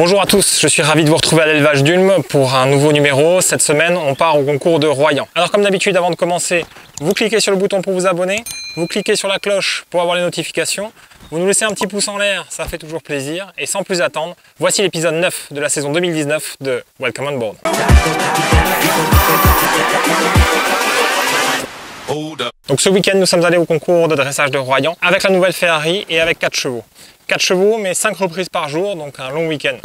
Bonjour à tous, je suis ravi de vous retrouver à l'élevage d'Ulm pour un nouveau numéro. Cette semaine, on part au concours de Royan. Alors comme d'habitude, avant de commencer, vous cliquez sur le bouton pour vous abonner, vous cliquez sur la cloche pour avoir les notifications, vous nous laissez un petit pouce en l'air, ça fait toujours plaisir. Et sans plus attendre, voici l'épisode 9 de la saison 2019 de Welcome on Board. Donc ce week-end, nous sommes allés au concours de dressage de Royan avec la nouvelle Ferrari et avec 4 chevaux. 4 chevaux, mais 5 reprises par jour, donc un long week-end.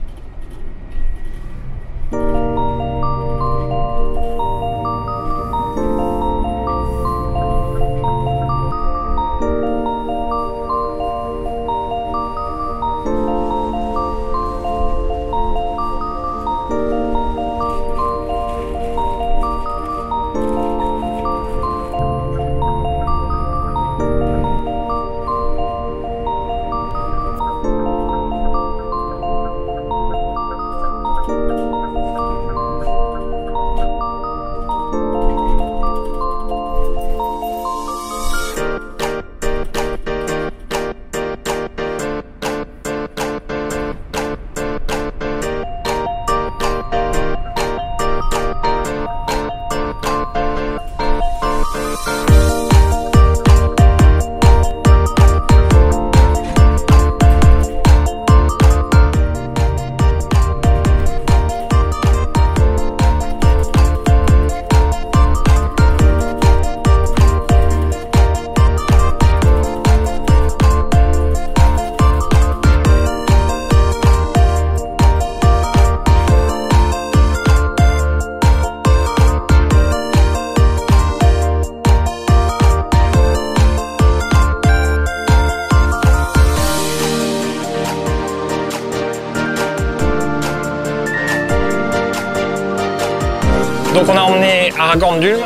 Donc on a emmené Aragorn d'Ulm,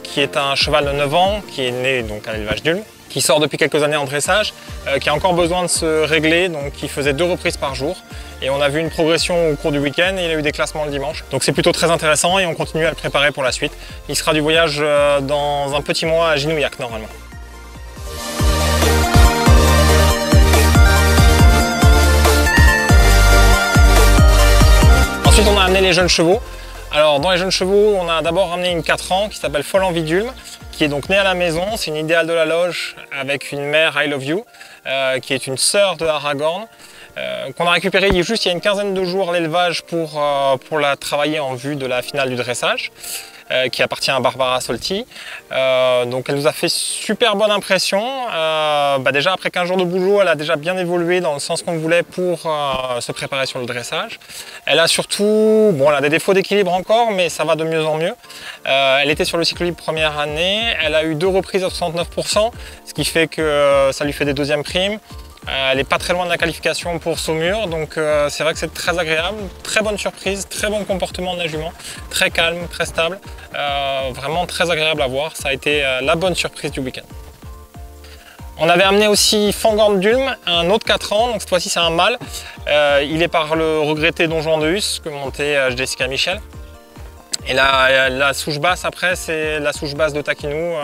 qui est un cheval de 9 ans, qui est né donc à l'élevage d'Ulm, qui sort depuis quelques années en dressage, qui a encore besoin de se régler, donc il faisait 2 reprises par jour. Et on a vu une progression au cours du week-end et il a eu des classements le dimanche. Donc c'est plutôt très intéressant et on continue à le préparer pour la suite. Il sera du voyage dans un petit mois à Ginouillac normalement. Ensuite on a amené les jeunes chevaux. Alors dans les jeunes chevaux, on a d'abord ramené une 4 ans qui s'appelle Folle Envie d'Ulm, qui est donc née à la maison. C'est une idéale de la loge avec une mère I Love You, qui est une sœur de Aragorn, qu'on a récupérée juste il y a une quinzaine de jours à l'élevage pour la travailler en vue de la finale du dressage, qui appartient à Barbara Solti. Donc elle nous a fait super bonne impression. Déjà après 15 jours de boulot, elle a déjà bien évolué dans le sens qu'on voulait pour se préparer sur le dressage. Elle a surtout, elle a des défauts d'équilibre encore, mais ça va de mieux en mieux. Elle était sur le cycle libre première année, elle a eu 2 reprises à 69%, ce qui fait que ça lui fait des deuxièmes primes. Elle n'est pas très loin de la qualification pour Saumur, donc c'est vrai que c'est très agréable, très bonne surprise, très bon comportement de la jument, très calme, très stable, vraiment très agréable à voir. Ça a été la bonne surprise du week-end. On avait amené aussi Fangorn d'Ulm, un autre 4 ans, donc cette fois-ci c'est un mâle. Il est par le regretté Don Juan de Hus que montait Jessica Michel. Et la souche basse après, c'est la souche basse de Taquinou,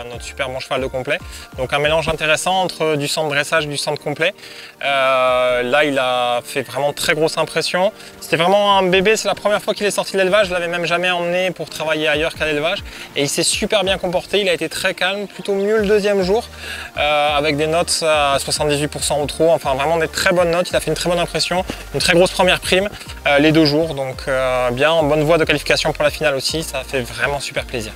notre super bon cheval de complet. Donc un mélange intéressant entre du centre dressage et du centre complet. Là, il a fait vraiment très grosse impression. C'était vraiment un bébé, c'est la première fois qu'il est sorti de l'élevage. Je ne l'avais même jamais emmené pour travailler ailleurs qu'à l'élevage. Et il s'est super bien comporté, il a été très calme, plutôt mieux le deuxième jour, avec des notes à 78% au trot. Enfin vraiment des très bonnes notes, il a fait une très bonne impression, une très grosse première prime les 2 jours. Donc bien en bonne voie de qualification pour la finale aussi, ça fait vraiment super plaisir.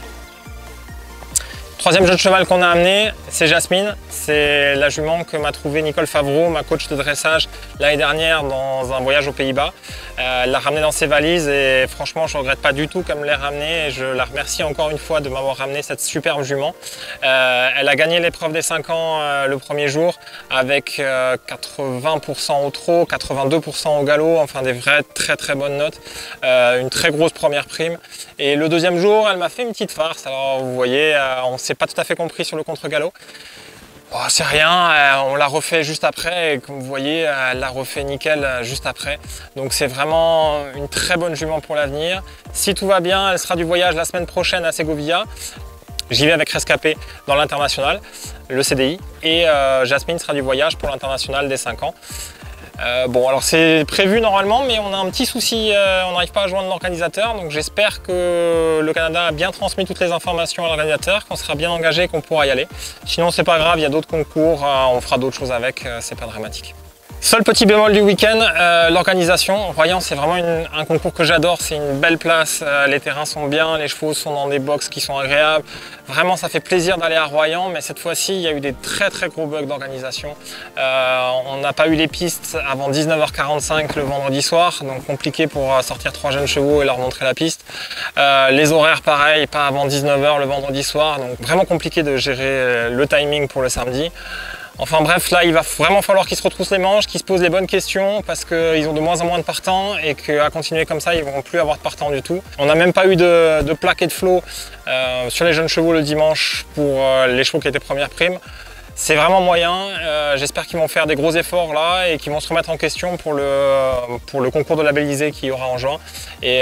Troisième jeune cheval qu'on a amené, c'est Jasmine. C'est la jument que m'a trouvé Nicole Favreau, ma coach de dressage, l'année dernière dans un voyage aux Pays-Bas. Elle l'a ramenée dans ses valises et franchement, je ne regrette pas du tout qu'elle me l'ait ramenée. Et je la remercie encore une fois de m'avoir ramené cette superbe jument. Elle a gagné l'épreuve des 5 ans le premier jour avec 80% au trot, 82% au galop, enfin des vraies très bonnes notes. Une très grosse première prime. Et le deuxième jour, elle m'a fait une petite farce. Alors vous voyez, on ne s'est pas tout à fait compris sur le contre-galop. Oh, c'est rien, on l'a refait juste après et comme vous voyez, elle l'a refait nickel juste après. Donc c'est vraiment une très bonne jument pour l'avenir. Si tout va bien, elle sera du voyage la semaine prochaine à Ségovia. J'y vais avec Rescapé dans l'international, le CDI. Et Jasmine sera du voyage pour l'international des 5 ans. Bon, alors c'est prévu normalement, mais on a un petit souci, on n'arrive pas à joindre l'organisateur, donc j'espère que le Canada a bien transmis toutes les informations à l'organisateur, qu'on sera bien engagé et qu'on pourra y aller. Sinon c'est pas grave, il y a d'autres concours, on fera d'autres choses avec, c'est pas dramatique. Seul petit bémol du week-end, l'organisation. Royan, c'est vraiment un concours que j'adore, c'est une belle place, les terrains sont bien, les chevaux sont dans des box qui sont agréables. Vraiment, ça fait plaisir d'aller à Royan, mais cette fois-ci, il y a eu des très gros bugs d'organisation. On n'a pas eu les pistes avant 19h45 le vendredi soir, donc compliqué pour sortir 3 jeunes chevaux et leur montrer la piste. Les horaires, pareil, pas avant 19h le vendredi soir, donc vraiment compliqué de gérer le timing pour le samedi. Enfin bref, là il va vraiment falloir qu'ils se retroussent les manches, qu'ils se posent les bonnes questions parce qu'ils ont de moins en moins de partants et qu'à continuer comme ça, ils ne vont plus avoir de partants du tout. On n'a même pas eu de plaque et de flot sur les jeunes chevaux le dimanche pour les chevaux qui étaient première prime. C'est vraiment moyen, j'espère qu'ils vont faire des gros efforts là et qu'ils vont se remettre en question pour le concours de labellisé qu'il y aura en juin. Et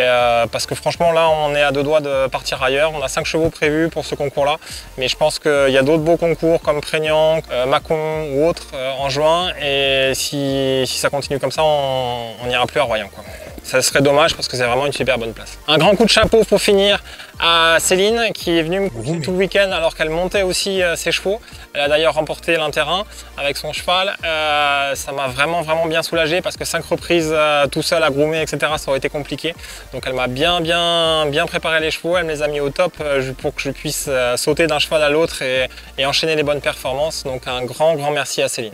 parce que franchement là on est à 2 doigts de partir ailleurs, on a 5 chevaux prévus pour ce concours là, mais je pense qu'il y a d'autres beaux concours comme Prégnant, Mâcon ou autres en juin, et si ça continue comme ça on n'ira plus à Royan, quoi. Ça serait dommage parce que c'est vraiment une super bonne place. Un grand coup de chapeau pour finir à Céline qui est venue me coucher tout le week-end alors qu'elle montait aussi ses chevaux. Elle a d'ailleurs remporté l'un-terrain avec son cheval. Ça m'a vraiment bien soulagé parce que 5 reprises tout seul à groomer, etc. ça aurait été compliqué. Donc elle m'a bien préparé les chevaux, elle me les a mis au top pour que je puisse sauter d'un cheval à l'autre et enchaîner les bonnes performances. Donc un grand merci à Céline.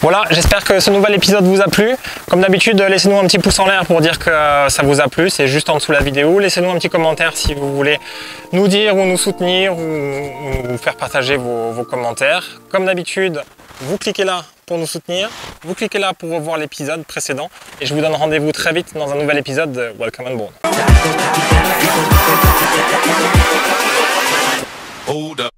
Voilà, j'espère que ce nouvel épisode vous a plu. Comme d'habitude, laissez-nous un petit pouce en l'air pour dire que ça vous a plu, c'est juste en dessous de la vidéo. Laissez-nous un petit commentaire si vous voulez nous dire ou nous soutenir ou nous faire partager vos commentaires. Comme d'habitude, vous cliquez là pour nous soutenir, vous cliquez là pour revoir l'épisode précédent et je vous donne rendez-vous très vite dans un nouvel épisode de Welcome on Board.